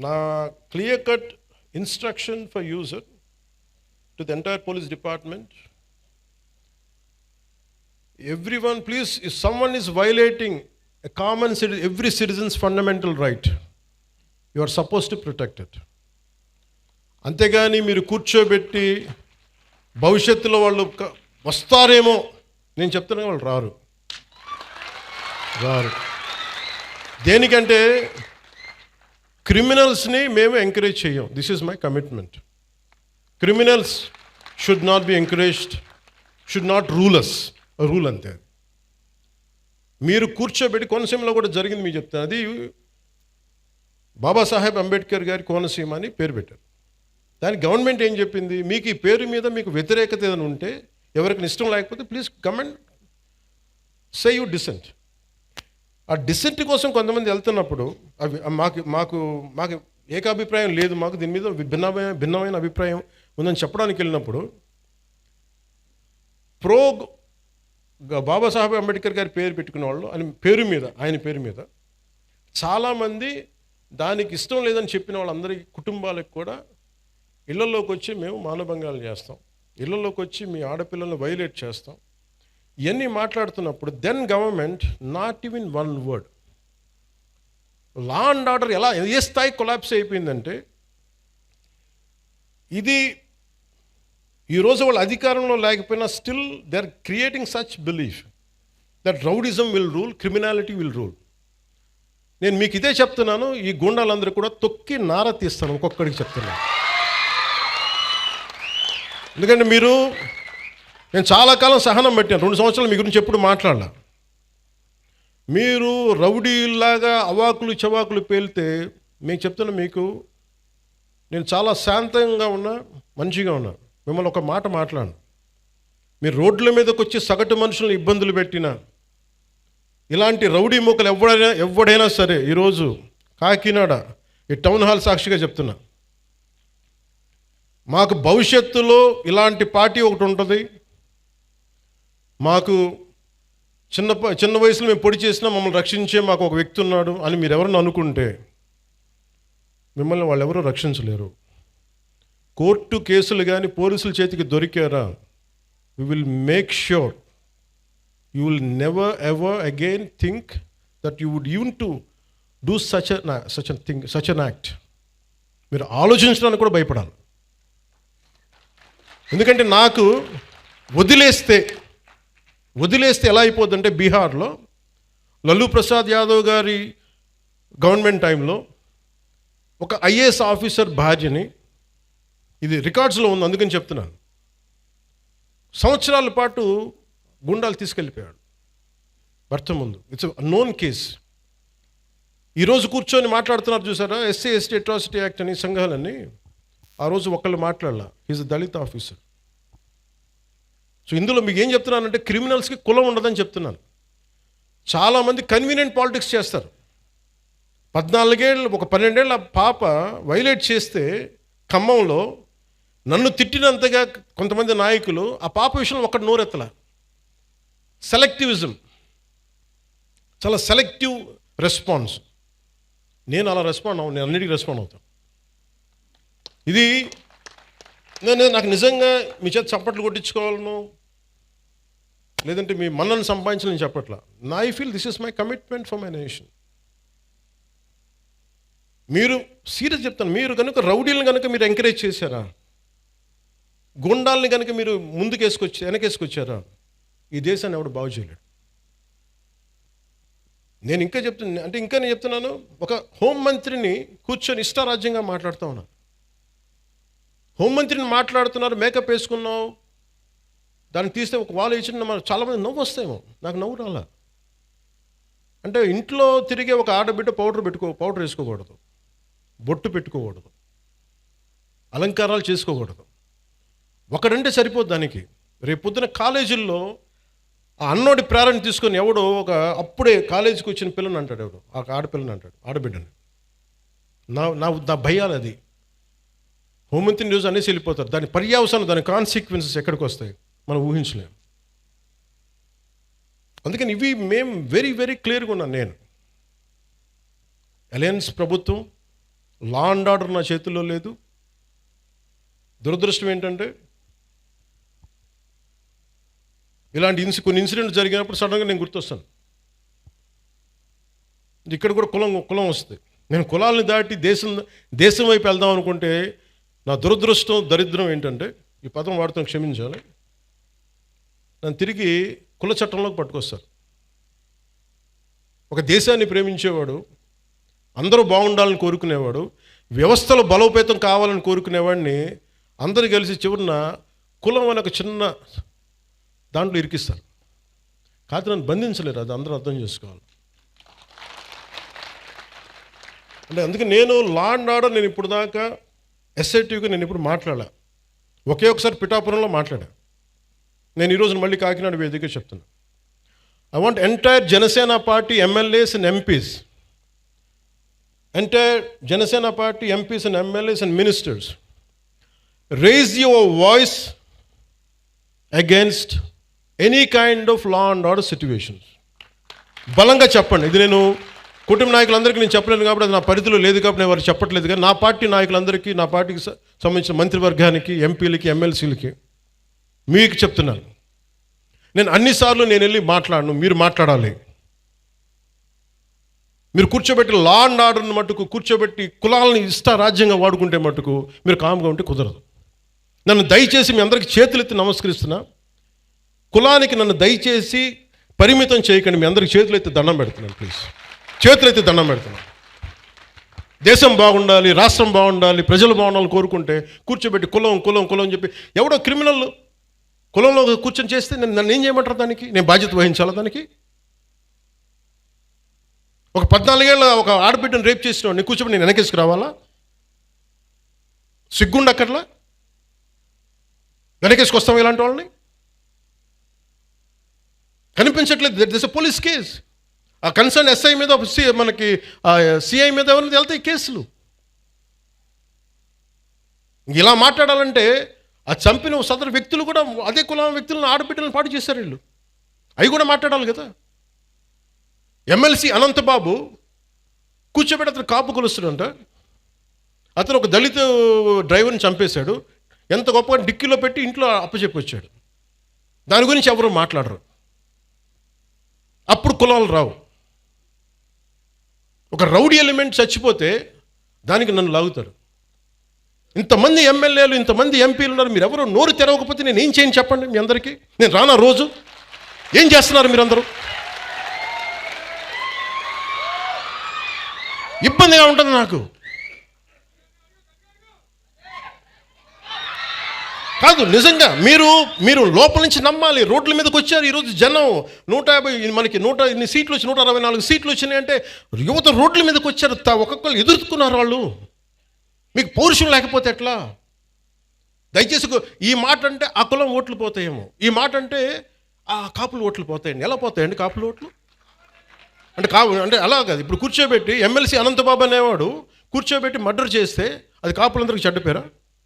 నా clear cut instruction for user to the entire police department, everyone please, if someone is violating a common every citizen's fundamental right, you are supposed to protect it. అంతేగాని మీరు కూర్చోబెట్టి భవిష్యత్తులో వాళ్ళు వస్తారేమో, నేను చెప్తున్నా వాళ్ళు రారు. దేనికంటే క్రిమినల్స్ని మేము ఎంకరేజ్ చేయం. This is my commitment. Criminals should not be encouraged, should not rule us. Rule అంతే. మీరు కూర్చోబెట్టి, కోనసీమలో కూడా జరిగింది మీకు చెప్తాను. అది బాబాసాహెబ్ అంబేద్కర్ గారి కోనసీమ అని పేరు పెట్టారు. దానికి గవర్నమెంట్ ఏం చెప్పింది, మీకు ఈ పేరు మీద మీకు వ్యతిరేకత ఏదైనా ఉంటే, ఎవరికి ఇష్టం లేకపోతే please come and say you decent. ఆ డిసెంట్ కోసం కొంతమంది వెళ్తున్నప్పుడు అవి మాకు ఏకాభిప్రాయం లేదు, మాకు దీని మీద భిన్నమైన అభిప్రాయం ఉందని చెప్పడానికి వెళ్ళినప్పుడు బాబాసాహెబ్ అంబేద్కర్ గారి పేరు పెట్టుకున్న వాళ్ళు ఆయన పేరు మీద చాలామంది దానికి ఇష్టం లేదని చెప్పిన వాళ్ళందరి కుటుంబాలకు కూడా ఇళ్లలోకి వచ్చి మేము మానభంగాలు చేస్తాం, ఇళ్లలోకి వచ్చి మీ ఆడపిల్లలను వైలేట్ చేస్తాం, ఇవన్నీ మాట్లాడుతున్నప్పుడు then government not even one word. Law and order ఏ స్థాయి కొలాప్స్ అయిపోయిందంటే, ఇది ఈరోజు వాళ్ళు అధికారంలో లేకపోయినా still they are creating such belief that rowdyism will rule, criminality will rule. నేను మీకు ఇదే చెప్తున్నాను, ఈ గుండాలందరూ కూడా తొక్కి నార తీస్తాను, ఒక్కొక్కడికి చెప్తున్నాను. ఎందుకంటే నేను చాలా కాలం సహనం పెట్టాను, 2 సంవత్సరాలు మీ గురించి ఎప్పుడు మాట్లాడలా. మీరు రౌడీలాగా అవాకులు చవాకులు పేలితే మీకు చెప్తున్నా, నేను చాలా శాంతంగా ఉన్నా, మంచిగా ఉన్నా. మిమ్మల్ని ఒక మాట మాట్లాడను. మీరు రోడ్ల మీదకి వచ్చి సగటు మనుషులను ఇబ్బందులు పెట్టినా, ఇలాంటి రౌడీ మూకలు ఎవడైనా సరే, ఈరోజు కాకినాడ ఈ టౌన్ హాల్ సాక్షిగా చెప్తున్నా, మాకు భవిష్యత్తులో ఇలాంటి పార్టీ ఒకటి ఉంటుంది. మాకు చిన్న వయసులో మేము పొడి చేసినా మమ్మల్ని రక్షించే మాకు ఒక వ్యక్తి ఉన్నాడు అని మీరు ఎవరన్నా అనుకుంటే, మిమ్మల్ని వాళ్ళు ఎవరూ రక్షించలేరు. కోర్టు కేసులు కానీ పోలీసుల చేతికి దొరికారా, we will make sure you will never ever again think that you would even to do such an act. మీరు ఆలోచించడానికి కూడా భయపడాలి. ఎందుకంటే నాకు వదిలేస్తే ఎలా అయిపోద్దంటే, బీహార్లో లల్లూ ప్రసాద్ యాదవ్ గారి గవర్నమెంట్ టైంలో ఒక ఐఏఎస్ ఆఫీసర్ భార్యని, ఇది రికార్డ్స్లో ఉంది అందుకని చెప్తున్నాను, సంవత్సరాల పాటు గుండాలు తీసుకెళ్ళిపోయాడు భర్త ముందు. It's known case. ఈరోజు కూర్చొని మాట్లాడుతున్నారు చూసారా, ఎస్సీ ఎస్టీ అట్రాసిటీ యాక్ట్ అని సంఘాలన్నీ, ఆ రోజు ఒకళ్ళు మాట్లాడాల. Is Dalit officer. సో ఇందులో మీకు ఏం చెప్తున్నానంటే, క్రిమినల్స్కి కులం ఉండదని చెప్తున్నాను. చాలామంది కన్వీనియంట్ పాలిటిక్స్ చేస్తారు. 12 ఏళ్ళ పాప వైలేట్ చేస్తే ఖమ్మంలో నన్ను తిట్టినంతగా కొంతమంది నాయకులు ఆ పాప విషయంలో ఒక్కటి నోరెత్తల. సెలెక్టివిజం, చాలా సెలెక్టివ్ రెస్పాన్స్. నేను అలా నేను అన్నిటికీ రెస్పాండ్ అవుతాను. ఇది నాకు నిజంగా మీ చేత చప్పట్లు కొట్టించుకోవాలను, లేదంటే మీ మన్నను సంపాదించాలని చెప్పట్లా. I feel this is my commitment for my nation. మీరు సీరియస్ చెప్తాను, మీరు కనుక రౌడీలను కనుక మీరు ఎంకరేజ్ చేశారా, గుండాలని కనుక మీరు వెనకేసుకొచ్చారా, ఈ దేశాన్ని ఎవడు బాగు చేయలేడు. నేను చెప్తున్నాను, ఒక హోంమంత్రిని కూర్చొని ఇష్టారాజ్యంగా మాట్లాడుతూ ఉన్నాను. హోంమంత్రిని మాట్లాడుతున్నారు, మేకప్ వేసుకున్నావు, దాన్ని తీస్తే ఒక వాళ్ళు ఇచ్చిన చాలామంది నవ్వు వస్తాయేమో, నాకు నవ్వు రాలా. అంటే ఇంట్లో తిరిగే ఒక ఆడబిడ్డ పౌడర్ వేసుకోకూడదు, బొట్టు పెట్టుకోకూడదు, అలంకారాలు చేసుకోకూడదు. ఒకడంటే సరిపోద్ది దానికి. రేపు పొద్దున కాలేజీల్లో ఆ అన్నోడి ప్రేరణ తీసుకొని ఎవడో ఒక అప్పుడే కాలేజీకి వచ్చిన పిల్లని అంటాడు, ఎవడు ఆ ఆడపిల్లని అంటాడు, ఆడబిడ్డని. నా భయాలు అది. హోంమంత్రి న్యూస్ అనేసి వెళ్ళిపోతారు. దాని పర్యావసానం, దాని కాన్సిక్వెన్సెస్ ఎక్కడికి వస్తాయి మనం ఊహించలేము. అందుకని మేము వెరీ వెరీ క్లియర్గా ఉన్నాను. నేను అలయన్స్ ప్రభుత్వం లా అండ్ ఆర్డర్ నా చేతుల్లో లేదు. దురదృష్టం ఏంటంటే ఇలాంటి కొన్ని ఇన్సిడెంట్ జరిగినప్పుడు సడన్గా నేను గుర్తొస్తాను. ఇక్కడ కూడా కులం వస్తుంది. నేను కులాలను దాటి దేశం వైపు వెళ్దాం అనుకుంటే నా దురదృష్టం దరిద్రం ఏంటంటే, ఈ పదం వాడుతాం క్షమించాలి, నన్ను తిరిగి కుల చట్టంలోకి పట్టుకొస్తారు. ఒక దేశాన్ని ప్రేమించేవాడు, అందరూ బాగుండాలని కోరుకునేవాడు, వ్యవస్థలో బలోపేతం కావాలని కోరుకునేవాడిని అందరూ కలిసి చివరిన కులం అనే ఒక చిన్న దాంట్లో ఇరికిస్తారు. కాదు, నన్ను బంధించలేరు. అది అందరూ అర్థం చేసుకోవాలి. అంటే అందుకే నేను లా అండ్ ఆర్డర్ నేను ఇప్పుడు దాకా ఎస్ఐటీగా నేను ఇప్పుడు మాట్లాడా. ఒకసారి పిఠాపురంలో మాట్లాడా. నేను ఈరోజు మళ్ళీ కాకినాడ వేదికగా చెప్తున్నా. I want entire Janasena party MLAs and MPs, entire Janasena party MPs and MLAs and ministers, raise your voice against any kind of law and order situations. బలంగా చెప్పండి. ఇది నేను కుటుంబ నాయకులందరికీ నేను చెప్పలేను కాబట్టి, అది నా పరిధిలో లేదు కాబట్టి నేను వారికి చెప్పట్లేదు. కానీ నా పార్టీ నాయకులందరికీ, నా పార్టీకి సంబంధించిన మంత్రివర్గానికి, ఎంపీలకి, ఎమ్మెల్సీలకి మీకు చెప్తున్నాను, నేను అన్నిసార్లు నేను వెళ్ళి మాట్లాడను, మీరు మాట్లాడాలి. మీరు కూర్చోబెట్టి లా అండ్ ఆర్డర్ని మట్టుకు కూర్చోబెట్టి కులాలని రాజ్యంగా వాడుకుంటే మట్టుకు మీరు కామ్గా ఉంటే కుదరదు. నన్ను దయచేసి మీ అందరికీ చేతులెత్తి నమస్కరిస్తున్నా. కులానికి నన్ను దయచేసి పరిమితం చేయకండి. మీ అందరికి చేతులెత్తి దండం పెడుతున్నాను. ప్లీజ్ చేతులెత్తి దండం పెడుతున్నాను. దేశం బాగుండాలి, రాష్ట్రం బాగుండాలి, ప్రజలు బాగుండాలని కోరుకుంటే కూర్చోబెట్టి కులం అని చెప్పి ఎవడో క్రిమినల్ కులంలో కూర్చొని చేస్తే నన్ను ఏం చేయమంటారు? దానికి నేను బాధ్యత వహించాలా? దానికి ఒక 14 ఏళ్ళ ఒక ఆడబిడ్డను రేప్ చేసిన వాడిని కూర్చోబెట్టి నేను వెనకేసుకు రావాలా? సిగ్గుండక్కర్లా? వెనకేసుకొస్తాం ఇలాంటి వాళ్ళని? కనిపించట్లేదు. This police case. ఆ కన్సర్న్ ఎస్ఐ మీద మనకి సిఐ మీద ఎవరైనా వెళ్తాయి కేసులు. ఇలా మాట్లాడాలంటే ఆ చంపిన సదరు వ్యక్తులు కూడా అదే కులం వ్యక్తులను, ఆడబిడ్డలను పాటు చేశారు వీళ్ళు. అవి కూడా మాట్లాడాలి కదా. ఎమ్మెల్సీ అనంతబాబు కూర్చోబెట్టి అతను కాపు కొలుస్తాడంట. అతను ఒక దళిత డ్రైవర్ని చంపేశాడు. ఎంత గొప్పగా డిక్కీలో పెట్టి ఇంట్లో అప్పచెప్పి వచ్చాడు. దాని గురించి ఎవరు మాట్లాడరు. అప్పుడు కులాలు రావు. ఒక రౌడీ ఎలిమెంట్ చచ్చిపోతే దానికి నన్ను లాగుతారు. ఇంతమంది ఎమ్మెల్యేలు, ఇంతమంది ఎంపీలు ఉన్నారు, మీరు ఎవరు నోరు తెరవకపోతే నేను ఏం చేయను చెప్పండి? మీ అందరికీ నేను రానా? రోజు ఏం చేస్తున్నారు మీరందరూ? ఇబ్బందిగా ఉంటుంది నాకు. కాదు, నిజంగా మీరు లోపల నుంచి నమ్మాలి. రోడ్ల మీదకి వచ్చారు ఈరోజు జనం. 150 మనకి 100 సీట్లు వచ్చి 164 సీట్లు వచ్చినాయి అంటే యువత రోడ్ల మీదకి వచ్చారు. ఒక్కొక్కరు ఎదుర్కొన్నారు. వాళ్ళు మీకు పౌరుషం లేకపోతే ఎట్లా? దయచేసి ఈ మాట అంటే ఆ కులం ఓట్లు పోతాయేమో, ఈ మాట అంటే ఆ కాపులు ఓట్లు పోతాయండి. ఎలా పోతాయండి కాపులు ఓట్లు? అంటే అలా కాదు. ఇప్పుడు కూర్చోబెట్టి ఎమ్మెల్సీ అనంతబాబు అనేవాడు కూర్చోబెట్టి మర్డర్ చేస్తే అది కాపులందరికీ చెడ్డ పేరా?